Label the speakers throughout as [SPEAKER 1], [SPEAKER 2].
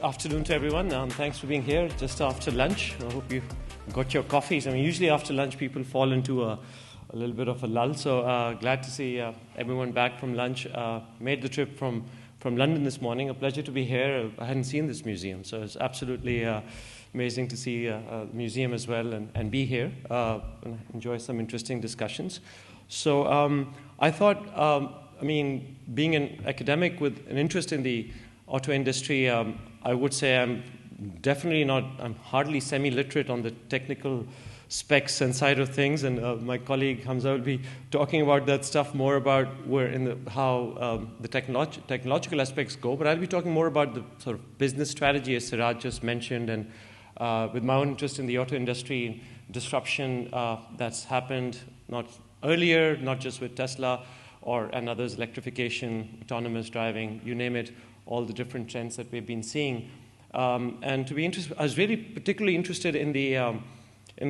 [SPEAKER 1] afternoon to everyone. Thanks for being here just after lunch. I hope you got your coffees. I mean, usually after lunch people fall into a little bit of a lull. So glad to see everyone back from lunch. Made the trip from London this morning. A pleasure to be here. I hadn't seen this museum, so it's absolutely amazing to see a museum as well and be here and enjoy some interesting discussions. So I thought, I mean, being an academic with an interest in the auto industry, I would say I'm hardly semi-literate on the technical specs and side of things, and my colleague Hamza will be talking about that stuff more about how the technological aspects go, but I'll be talking more about the sort of business strategy as Siraj just mentioned, and with my own interest in the auto industry, disruption that's happened not just with Tesla and others, electrification, autonomous driving, you name it, all the different trends that we've been seeing. And to be interested, I was really particularly interested in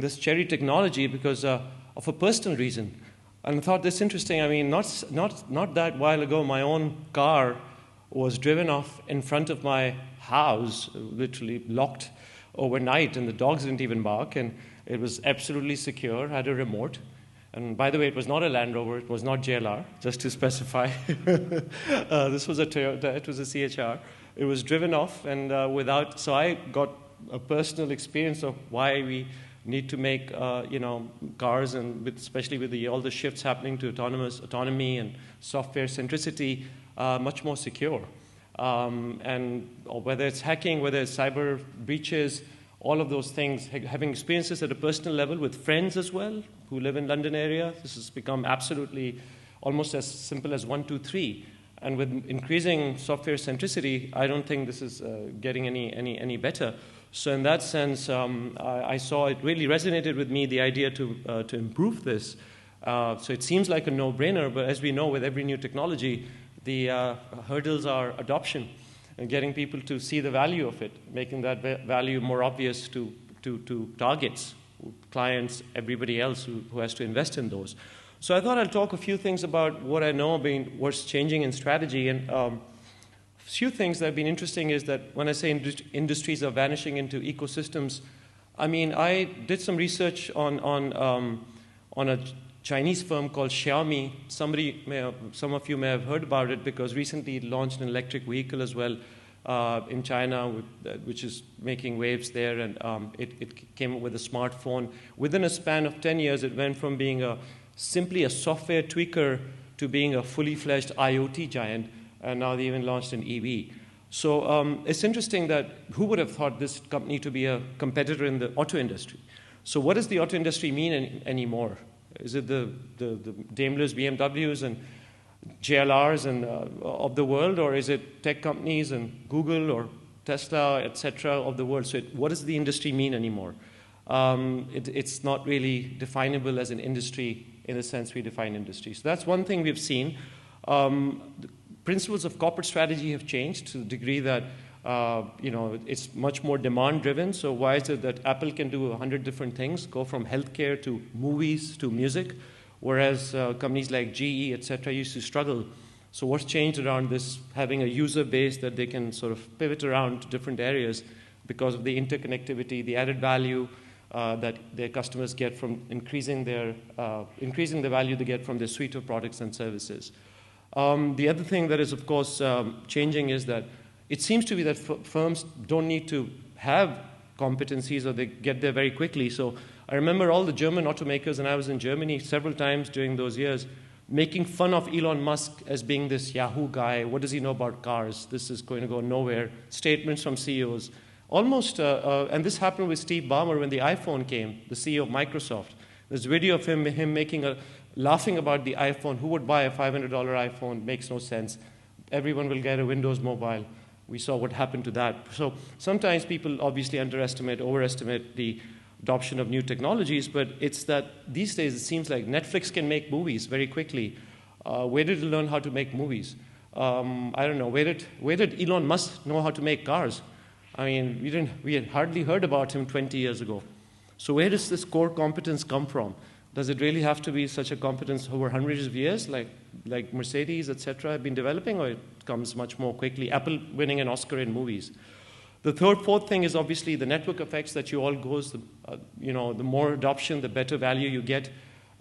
[SPEAKER 1] this Cheri technology because of a personal reason. And I thought this interesting. I mean, not that while ago, my own car was driven off in front of my house, literally locked overnight, and the dogs didn't even bark, and it was absolutely secure, had a remote. And by the way, it was not a Land Rover, it was not JLR, just to specify. This was a Toyota, it was a CHR. It was driven off and so I got a personal experience of why we need to make cars, and especially with all the shifts happening to autonomy and software centricity, much more secure. And whether it's hacking, whether it's cyber breaches, all of those things, having experiences at a personal level with friends as well who live in London area, this has become absolutely almost as simple as 1, 2, 3. And with increasing software centricity, I don't think this is getting any better. So in that sense, I saw it really resonated with me, the idea to improve this. So it seems like a no-brainer, but as we know with every new technology, the hurdles are adoption and getting people to see the value of it, making that value more obvious to targets, clients, everybody else who has to invest in those. So I thought I'll talk a few things about what I know about what's changing in strategy. And a few things that have been interesting is that when I say industries are vanishing into ecosystems, I mean, I did some research on a Chinese firm called Xiaomi. Some of you may have heard about it because recently it launched an electric vehicle as well in China, which is making waves there, and it came up with a smartphone. Within a span of 10 years, it went from being simply a software tweaker to being a fully fledged IoT giant, and now they even launched an EV. So it's interesting that who would have thought this company to be a competitor in the auto industry? So what does the auto industry mean anymore? Is it the Daimlers, BMWs, and JLRs and of the world, or is it tech companies and Google or Tesla, etc. of the world? So what does the industry mean anymore? It's not really definable as an industry in the sense we define industry. So that's one thing we've seen. The principles of corporate strategy have changed to the degree that it's much more demand-driven. So why is it that Apple can do 100 different things, go from healthcare to movies to music, whereas companies like GE, etc., used to struggle? So what's changed around this, having a user base that they can sort of pivot around to different areas because of the interconnectivity, the added value that their customers get from increasing the value they get from their suite of products and services. The other thing that is, of course, changing is that it seems to be that firms don't need to have competencies, or they get there very quickly. So I remember all the German automakers, and I was in Germany several times during those years, making fun of Elon Musk as being this Yahoo guy. What does he know about cars? This is going to go nowhere. Statements from CEOs. Almost, and this happened with Steve Ballmer when the iPhone came, the CEO of Microsoft. There's a video of him laughing about the iPhone. Who would buy a $500 iPhone? Makes no sense. Everyone will get a Windows Mobile. We saw what happened to that. So sometimes people obviously overestimate the adoption of new technologies, but it's that these days it seems like Netflix can make movies very quickly. Where did it learn how to make movies? I don't know. Where did Elon Musk know how to make cars? I mean, we had hardly heard about him 20 years ago. So where does this core competence come from? Does it really have to be such a competence over hundreds of years, like Mercedes, etc., have been developing, or it comes much more quickly? Apple winning an Oscar in movies. The fourth thing is obviously the network effects that you all goes. The more adoption, the better value you get.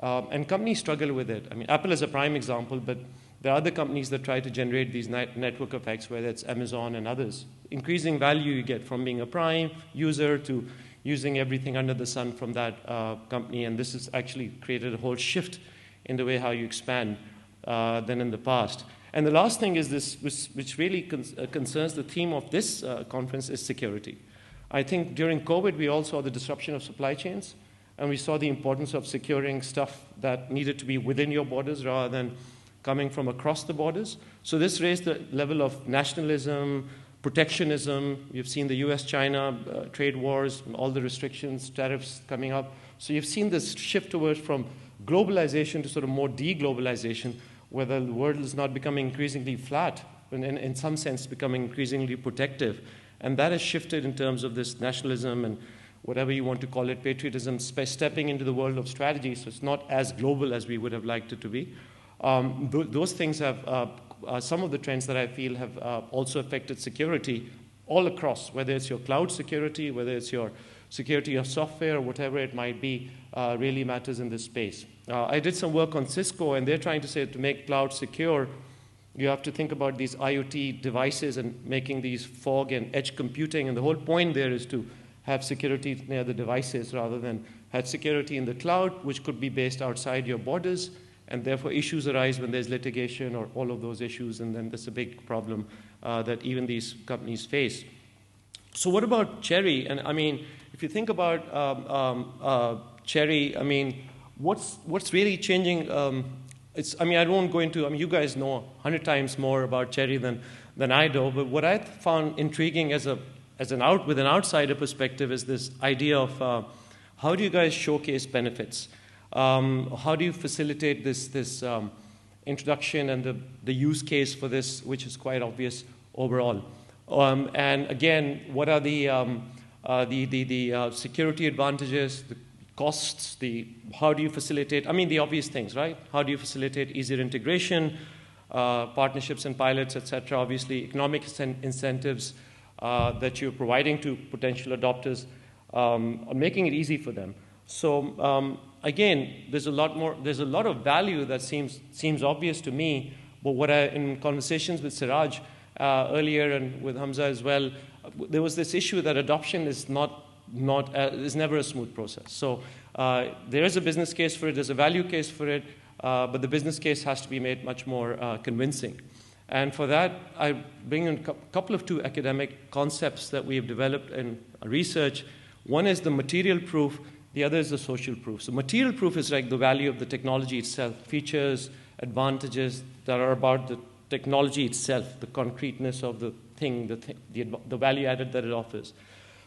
[SPEAKER 1] And companies struggle with it. I mean, Apple is a prime example, but there are other companies that try to generate these network effects, whether it's Amazon and others. Increasing value you get from being a prime user to using everything under the sun from that company. And this has actually created a whole shift in the way how you expand than in the past. And the last thing is this, which really concerns the theme of this conference, is security. I think during COVID, we all saw the disruption of supply chains, and we saw the importance of securing stuff that needed to be within your borders rather than coming from across the borders. So this raised the level of nationalism, protectionism. You've seen the US-China trade wars, all the restrictions, tariffs coming up. So you've seen this shift towards from globalization to sort of more deglobalization, where the world is not becoming increasingly flat, and in some sense becoming increasingly protective. And that has shifted in terms of this nationalism and whatever you want to call it, patriotism, stepping into the world of strategy, so it's not as global as we would have liked it to be. Those things have, some of the trends that I feel have also affected security all across, whether it's your cloud security, whether it's your security of software, or whatever it might be, really matters in this space. I did some work on Cisco, and they're trying to say to make cloud secure, you have to think about these IoT devices and making these fog and edge computing, and the whole point there is to have security near the devices rather than have security in the cloud, which could be based outside your borders, and therefore issues arise when there's litigation or all of those issues, and then there's a big problem that even these companies face. So what about Cheri? And I mean, if you think about Cheri, I mean, what's really changing? I mean, I won't go into. I mean, you guys know 100 times more about Cheri than I do. But what I found intriguing with an outsider perspective is this idea of how do you guys showcase benefits? How do you facilitate this introduction and the use case for this, which is quite obvious overall? And again, what are the security advantages, the costs, how do you facilitate, I mean, the obvious things, right? How do you facilitate easier integration, partnerships and pilots, et cetera, obviously economic incentives that you're providing to potential adopters, making it easy for them. So again, there's a lot of value that seems obvious to me, but in conversations with Siraj earlier and with Hamza as well, there was this issue that adoption is is never a smooth process. So there is a business case for it, there's a value case for it, but the business case has to be made much more convincing. And for that, I bring in a couple of two academic concepts that we have developed in research. One is the material proof, the other is the social proof. So material proof is like the value of the technology itself, features, advantages that are about the technology itself, the concreteness of the thing, the value added that it offers.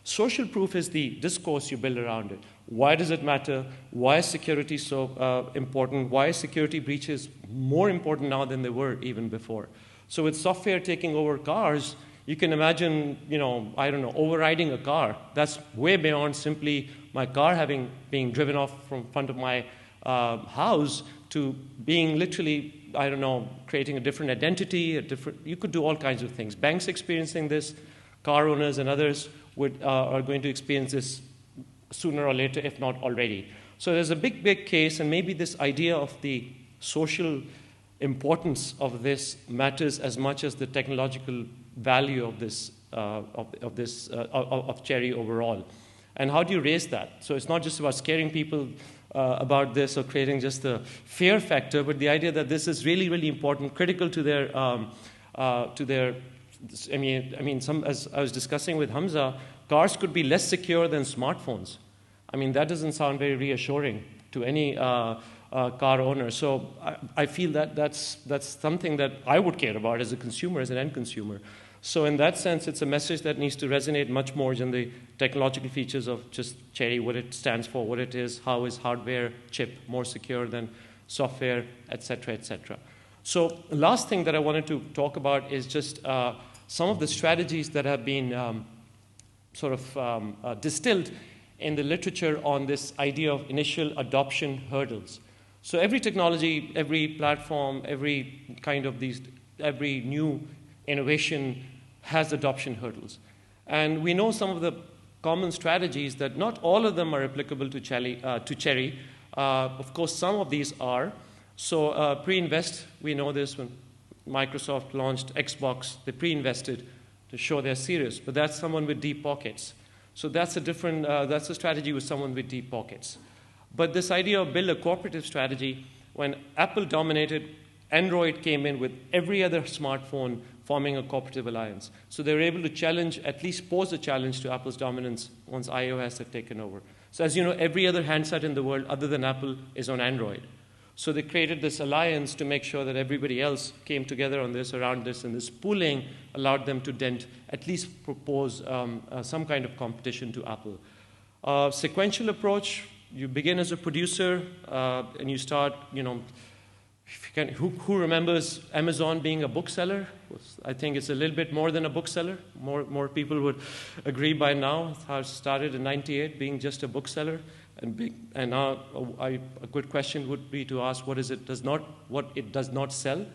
[SPEAKER 1] Social proof is the discourse you build around it. Why does it matter? Why is security so important? Why is security breaches more important now than they were even before? So with software taking over cars, you can imagine, overriding a car. That's way beyond simply my car being driven off from front of my house to being literally, creating a different identity, you could do all kinds of things. Banks experiencing this, car owners and others are going to experience this sooner or later, if not already. So there's a big case, and maybe this idea of the social importance of this matters as much as the technological value of this of Cheri overall. And how do you raise that? So it's not just about scaring people about this or creating just the fear factor, but the idea that this is really, really important, critical to their as I was discussing with Hamza, cars could be less secure than smartphones. I mean, that doesn't sound very reassuring to any car owner. So I feel that that's something that I would care about as a consumer, as an end consumer. So in that sense, it's a message that needs to resonate much more than the technological features of just Cheri, what it stands for, what it is, how is hardware chip more secure than software, et cetera, et cetera. So the last thing that I wanted to talk about is just some of the strategies that have been distilled in the literature on this idea of initial adoption hurdles. So every technology, every platform, every new innovation has adoption hurdles. And we know some of the common strategies that not all of them are applicable to Cheri. Of course, some of these are. So pre-invest, we know this when Microsoft launched Xbox, they pre-invested to show they're serious, but that's someone with deep pockets. So that's that's a strategy with someone with deep pockets. But this idea of build a cooperative strategy, when Apple dominated, Android came in with every other smartphone forming a cooperative alliance. So they were able to challenge, at least pose a challenge to Apple's dominance once iOS had taken over. So as you know, every other handset in the world other than Apple is on Android. So they created this alliance to make sure that everybody else came together on this, around this, and this pooling allowed them to at least propose some kind of competition to Apple. Sequential approach, you begin as a producer and you start, who remembers Amazon being a bookseller? I think it's a little bit more than a bookseller. More people would agree by now. It started in '98 being just a bookseller. And now a good question would be to ask what it does not sell.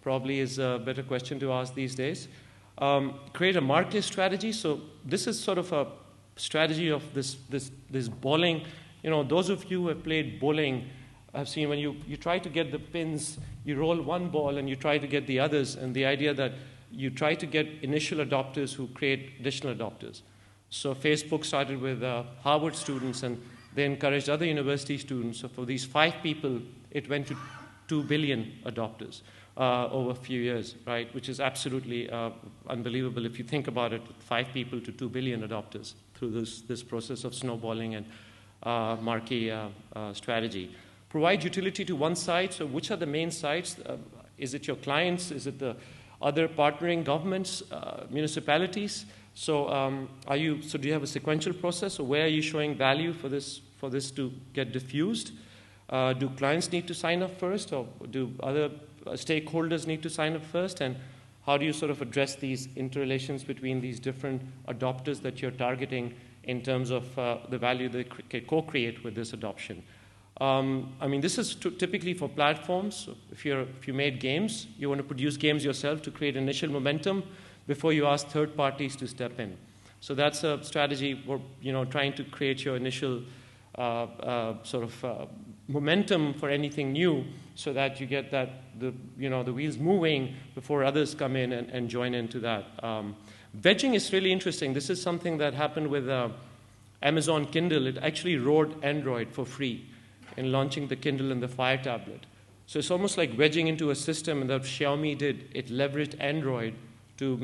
[SPEAKER 1] Probably is a better question to ask these days. Create a market strategy. So this is sort of a strategy of this bowling. Those of you who have played bowling, I've seen when you try to get the pins, you roll one ball and you try to get the others, and the idea that you try to get initial adopters who create additional adopters. So Facebook started with Harvard students, and they encouraged other university students. So for these 5 people, it went to 2 billion adopters over a few years, right? Which is absolutely unbelievable if you think about it. 5 people to 2 billion adopters through this process of snowballing and marquee strategy. Provide utility to one side. So which are the main sides? Is it your clients? Is it the other partnering governments, municipalities? So do you have a sequential process? Or where are you showing value for this to get diffused? Do clients need to sign up first, or do other stakeholders need to sign up first? And how do you sort of address these interrelations between these different adopters that you're targeting in terms of the value they co-create with this adoption? This is typically for platforms. So if you made games, you want to produce games yourself to create initial momentum before you ask third parties to step in. So that's a strategy for trying to create your initial momentum for anything new, so that you get the wheels moving before others come in and join into that. Wedging is really interesting. This is something that happened with Amazon Kindle. It actually rode Android for free in launching the Kindle and the Fire tablet. So it's almost like wedging into a system, and that Xiaomi did. It leveraged Android to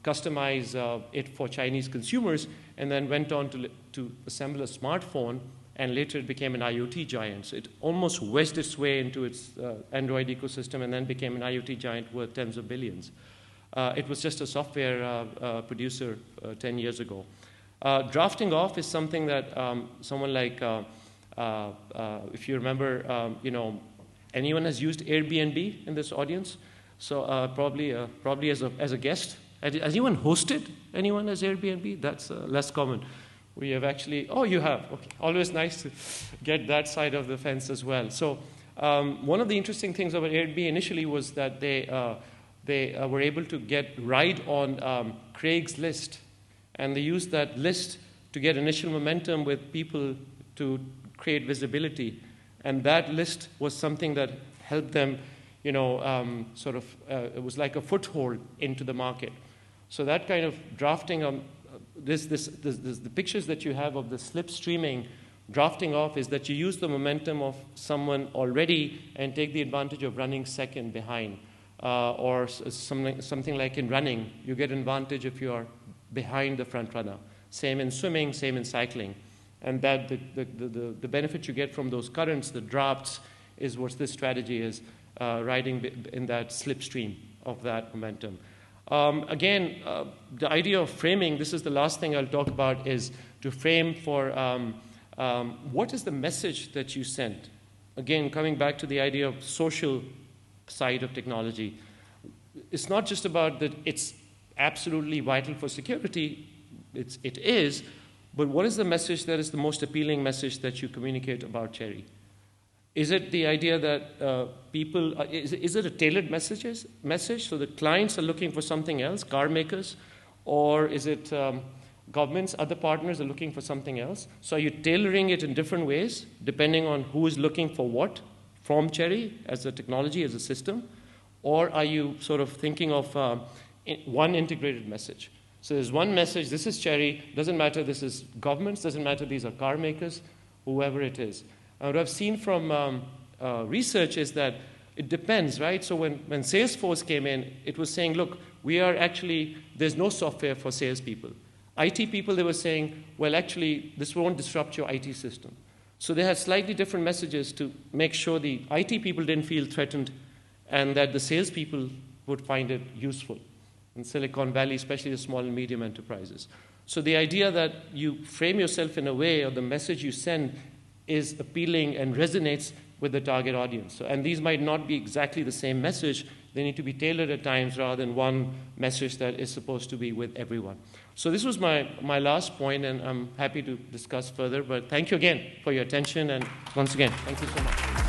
[SPEAKER 1] customize it for Chinese consumers, and then went on to assemble a smartphone, and later it became an IoT giant. So it almost wedged its way into its Android ecosystem, and then became an IoT giant worth tens of billions. It was just a software producer 10 years ago. Drafting off is something that someone like, if you remember, anyone has used Airbnb in this audience? So probably as a guest. Has anyone hosted anyone as Airbnb? That's less common. We have actually, you have. Okay, always nice to get that side of the fence as well. So one of the interesting things about Airbnb initially was that they were able to ride on Craigslist, and they used that list to get initial momentum with people to create visibility. And that list was something that helped them, it was like a foothold into the market. So that kind of drafting on the pictures that you have of the slipstreaming, drafting off, is that you use the momentum of someone already and take the advantage of running second behind. Or something like in running, you get advantage if you are behind the front runner. Same in swimming, same in cycling. And that the benefit you get from those currents, the drafts, is what this strategy is, riding in that slipstream of that momentum. Again, the idea of framing, this is the last thing I'll talk about, is to frame for what is the message that you send. Again, coming back to the idea of social side of technology. It's not just about that it's absolutely vital for security. It is, but what is the message that is the most appealing message that you communicate about Cheri? Is it the idea that is it a tailored message so the clients are looking for something else, car makers, Or is it governments, other partners are looking for something else? So are you tailoring it in different ways, depending on who is looking for what from Cheri as a technology, as a system? Or are you sort of thinking of one integrated message? So there's one message, this is Cheri, doesn't matter this is governments, doesn't matter these are car makers, whoever it is. What I've seen from research is that it depends, right? So when Salesforce came in, it was saying, look, we are actually, there's no software for salespeople. IT people, they were saying, well, actually, this won't disrupt your IT system. So they had slightly different messages to make sure the IT people didn't feel threatened and that the salespeople would find it useful. In Silicon Valley, especially the small and medium enterprises. So the idea that you frame yourself in a way or the message you send is appealing and resonates with the target audience. So, and these might not be exactly the same message. They need to be tailored at times rather than one message that is supposed to be with everyone. So this was my last point, and I'm happy to discuss further. But thank you again for your attention. And once again, thank you so much.